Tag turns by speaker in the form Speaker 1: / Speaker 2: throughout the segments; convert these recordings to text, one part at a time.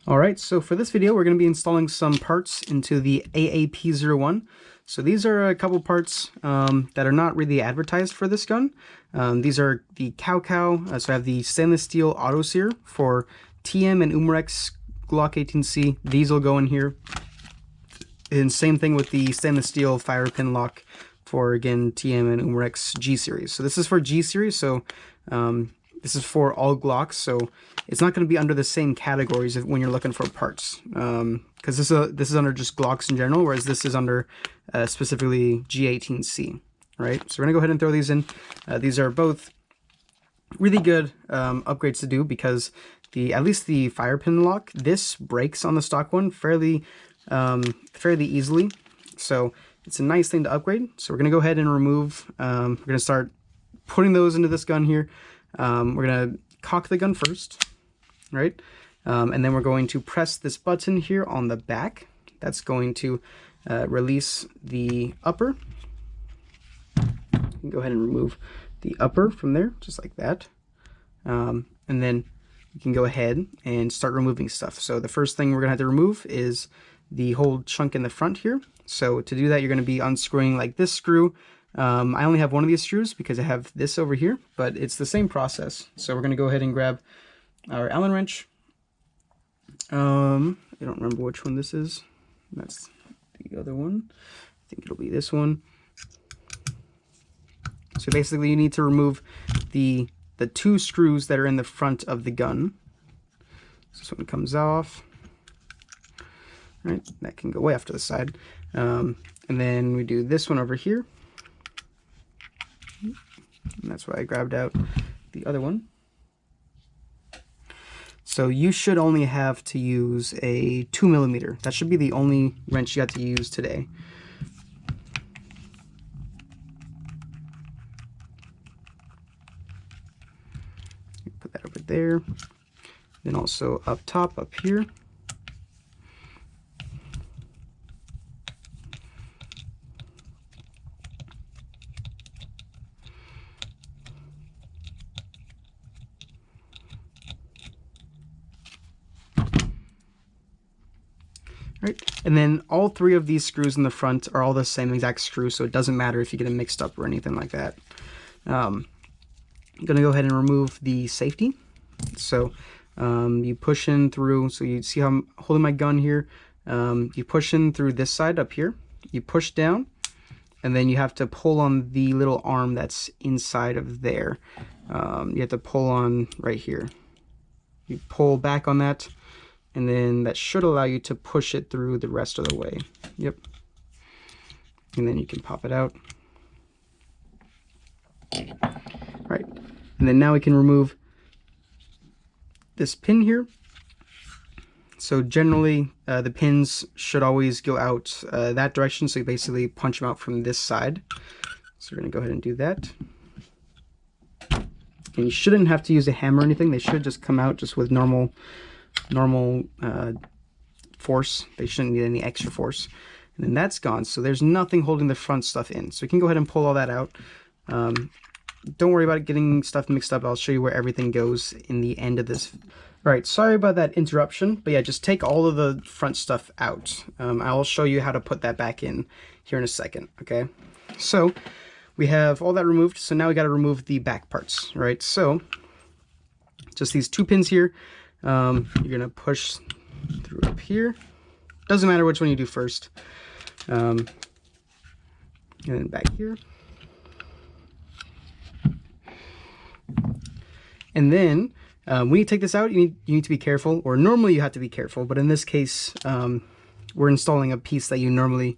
Speaker 1: Alright, so for this video we're going to be installing some parts into the AAP-01. So these are a couple parts that are not really advertised for this gun. These are the CowCow, so I have the stainless steel auto sear for TM and Umarex Glock 18C. These will go in here. And same thing with the stainless steel fire pin lock for, again, TM and Umarex G series. So this is for G series, so this is for all Glocks, so it's not going to be under the same categories when you're looking for parts, because this is under just Glocks in general, whereas this is under specifically G18C, right? So we're going to go ahead and throw these in. These are both really good upgrades to do, because at least the fire pin lock, this breaks on the stock one fairly easily, so it's a nice thing to upgrade. So we're going to go ahead and remove, we're going to start putting those into this gun here. We're going to cock the gun first, right? And then we're going to press this button here on the back. That's going to release the upper. You can go ahead and remove the upper from there, just like that. And then you can go ahead and start removing stuff. So the first thing we're going to have to remove is the whole chunk in the front here. So to do that, you're going to be unscrewing like this screw. I only have one of these screws because I have this over here, but it's the same process. So we're going to go ahead and grab our Allen wrench. I don't remember which one this is. That's the other one. I think it'll be this one. So basically you need to remove the two screws that are in the front of the gun. So this one comes off. Right, that can go way off to the side. And then we do this one over here. And that's why I grabbed out the other one. So you should only have to use a 2mm. That should be the only wrench you got to use today. Put that over there. Then also up top, up here. Right. And then all three of these screws in the front are all the same exact screw, so it doesn't matter if you get them mixed up or anything like that. I'm going to go ahead and remove the safety. So you push in through, so you see how I'm holding my gun here. You push in through this side up here. You push down, and then you have to pull on the little arm that's inside of there. You have to pull on right here. You pull back on that, and then that should allow you to push it through the rest of the way. Yep. And then you can pop it out. Right. And then now we can remove this pin here. So generally, the pins should always go out that direction, so you basically punch them out from this side. So we're going to go ahead and do that. And you shouldn't have to use a hammer or anything. They should just come out just with normal force. They shouldn't need any extra force. And then that's gone, so there's nothing holding the front stuff in. So you can go ahead and pull all that out. Don't worry about getting stuff mixed up. I'll show you where everything goes in the end of this. Alright, sorry about that interruption, but yeah, just take all of the front stuff out. I'll show you how to put that back in here in a second, okay? So we have all that removed, so now we got to remove the back parts, right? So just these two pins here. You're going to push through up here. Doesn't matter which one you do first. And then back here. And then when you take this out, you need to be careful, or normally you have to be careful, but in this case, we're installing a piece that you normally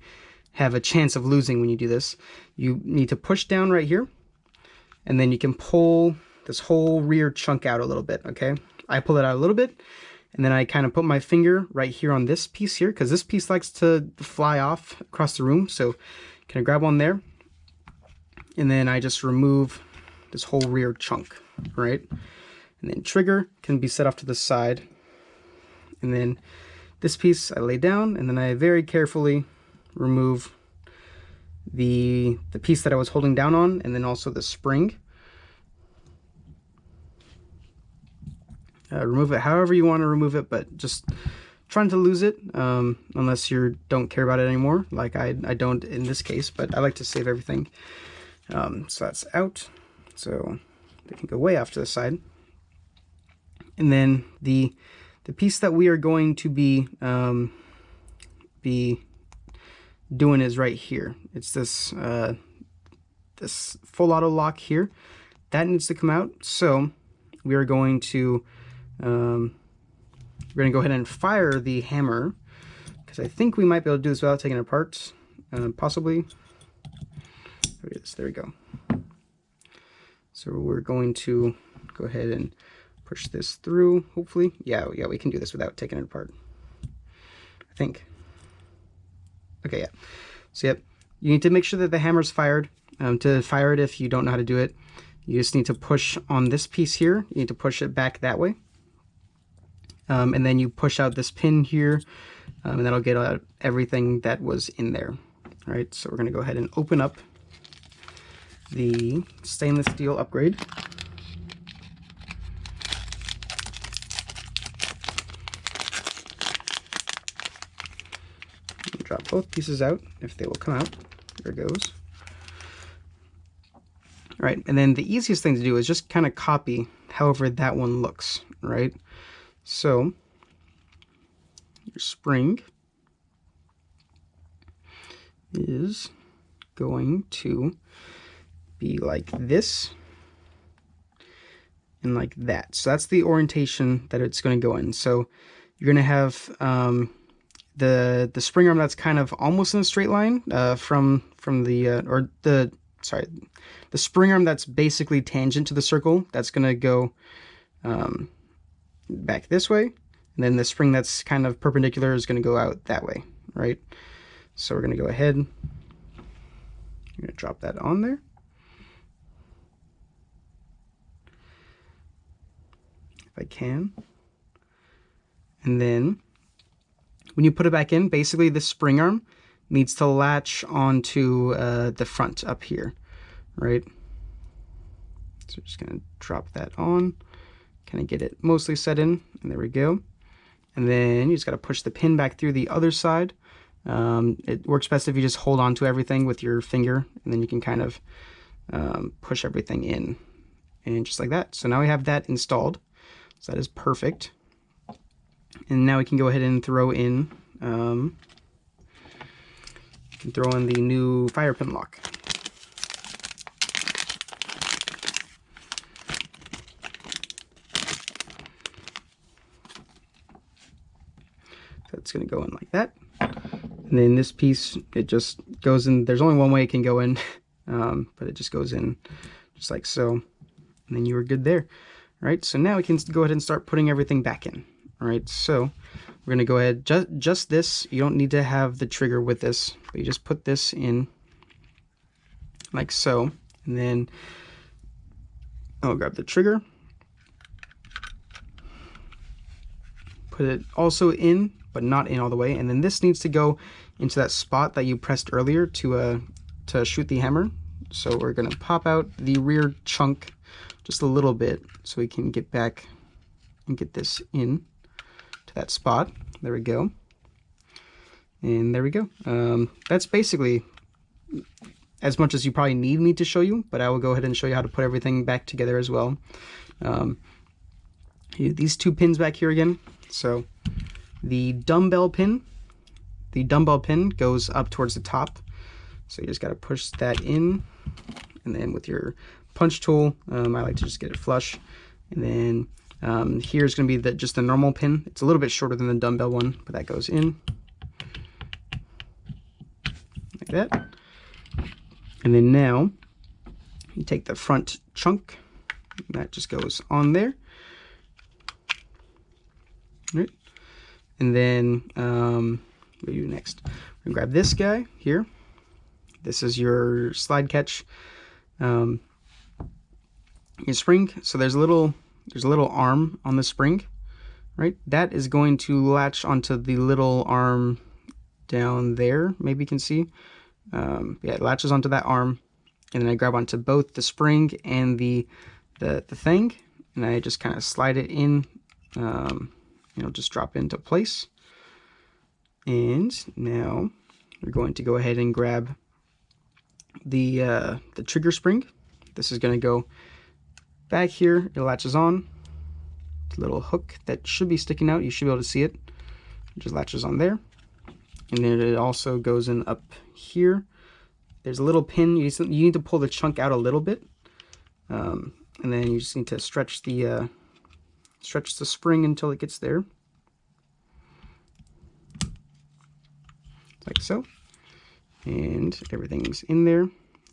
Speaker 1: have a chance of losing when you do this. You need to push down right here, and then you can pull this whole rear chunk out a little bit, okay? I pull it out a little bit, and then I kind of put my finger right here on this piece here, because this piece likes to fly off across the room, so kind of grab one there, and then I just remove this whole rear chunk, right? And then trigger can be set off to the side, and then this piece I lay down, and then I very carefully remove the piece that I was holding down on, and then also the spring. remove it however you want to remove it, but just trying to lose it unless you don't care about it anymore, like I don't in this case, but I like to save everything. So that's out, so they can go way off to the side. And then the piece that we are going to be doing is right here. It's this this full auto lock here that needs to come out. So we are going to go ahead and fire the hammer, because I think we might be able to do this without taking it apart, possibly. There we go. So we're going to go ahead and push this through, hopefully. Yeah, we can do this without taking it apart, I think. Okay, yeah. So yep, you need to make sure that the hammer's fired. To fire it, if you don't know how to do it, you just need to push on this piece here. You need to push it back that way. And then you push out this pin here, and that'll get out everything that was in there. All right, so we're gonna go ahead and open up the stainless steel upgrade. Drop both pieces out if they will come out. There it goes. All right, and then the easiest thing to do is just kind of copy however that one looks, right? So your spring is going to be like this and like that. So that's the orientation that it's going to go in. So you're going to have the spring arm that's kind of almost in a straight line from the spring arm that's basically tangent to the circle. That's going to go back this way, and then the spring that's kind of perpendicular is going to go out that way, right? So we're going to go ahead, I'm going to drop that on there. If I can. And then when you put it back in, basically this spring arm needs to latch onto the front up here, right? So just going to drop that on, kind of get it mostly set in, and there we go. And then you just got to push the pin back through the other side. It works best if you just hold on to everything with your finger, and then you can kind of push everything in, and just like that. So now we have that installed, so that is perfect. And now we can go ahead and throw in the new fire pin lock. So it's going to go in like that. And then this piece, it just goes in. There's only one way it can go in, but it just goes in just like so. And then you are good there. All right, so now we can go ahead and start putting everything back in. All right, so we're going to go ahead, just this. You don't need to have the trigger with this, but you just put this in like so. And then I'll grab the trigger, put it also in, but not in all the way. And then this needs to go into that spot that you pressed earlier to shoot the hammer. So we're going to pop out the rear chunk just a little bit so we can get back and get this in to that spot. There we go. And there we go. That's basically as much as you probably need me to show you, but I will go ahead and show you how to put everything back together as well. These two pins back here again. So the dumbbell pin goes up towards the top. So you just got to push that in, and then with your punch tool, I like to just get it flush. And then here's going to be just the normal pin. It's a little bit shorter than the dumbbell one, but that goes in like that. And then now you take the front chunk, that just goes on there. All right. And then what do we do next? We're gonna grab this guy here. This is your slide catch, your spring. So there's a little arm on the spring, right? That is going to latch onto the little arm down there. Maybe you can see. Yeah, it latches onto that arm, and then I grab onto both the spring and the thing, and I just kind of slide it in it'll just drop into place. And now we're going to go ahead and grab the trigger spring. This is going to go back here. It latches on. It's a little hook that should be sticking out. You should be able to see it. It just latches on there. And then it also goes in up here. There's a little pin. You need to pull the chunk out a little bit. And then you just need to stretch the spring until it gets there. Like so. And everything's in there.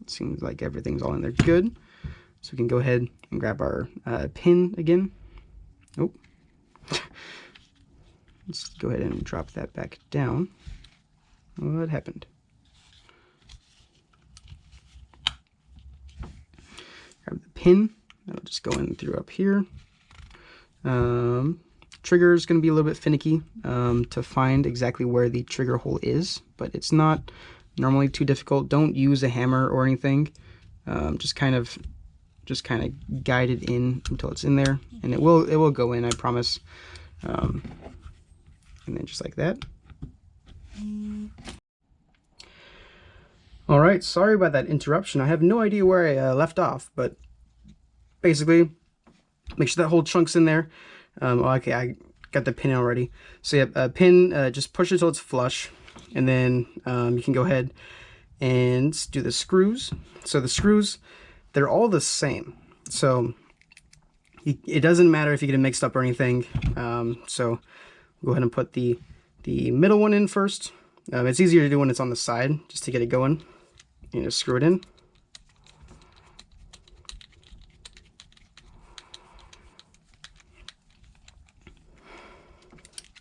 Speaker 1: It seems like everything's all in there good. So we can go ahead and grab our pin again. Oh. Let's go ahead and drop that back down. What happened? Grab the pin. That'll just go in through up here. Trigger is going to be a little bit finicky to find exactly where the trigger hole is, but it's not normally too difficult. Don't use a hammer or anything. Just kind of guide it in until it's in there, and it will go in, I promise. And then just like that. All right, sorry about that interruption. I have no idea where I left off, but basically, make sure that whole chunk's in there. Okay, I got the pin already. So yeah, pin, just push it till it's flush, and then you can go ahead and do the screws. So the screws, they're all the same. So it doesn't matter if you get it mixed up or anything. So go ahead and put the middle one in first. It's easier to do when it's on the side, just to get it going. You just screw it in.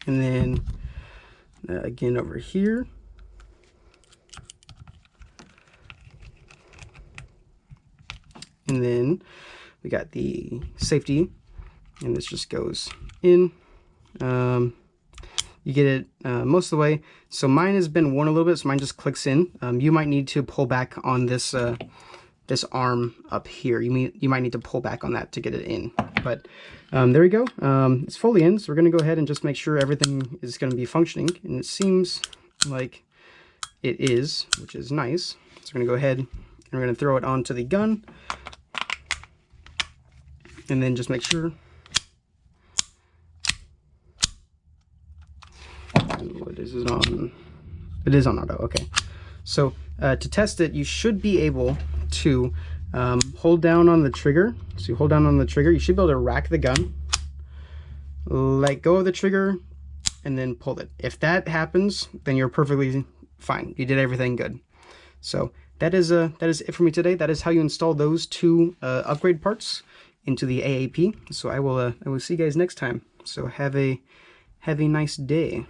Speaker 1: And then again over here. And then we got the safety, and this just goes in. You get it most of the way. So mine has been worn a little bit, so mine just clicks in. You might need to pull back on this this arm up here. You might need to pull back on that to get it in. But there we go. It's fully in, so we're going to go ahead and just make sure everything is going to be functioning. And it seems like it is, which is nice. So we're going to go ahead and we're going to throw it onto the gun. And then just make sure. What is it on? It is on auto, okay. So to test it, you should be able to hold down on the trigger. So you hold down on the trigger, you should be able to rack the gun, let go of the trigger, and then pull it. If that happens, then you're perfectly fine. You did everything good. So that is it for me today. That is how you install those two upgrade parts into the AAP. So I will see you guys next time. So have a nice day.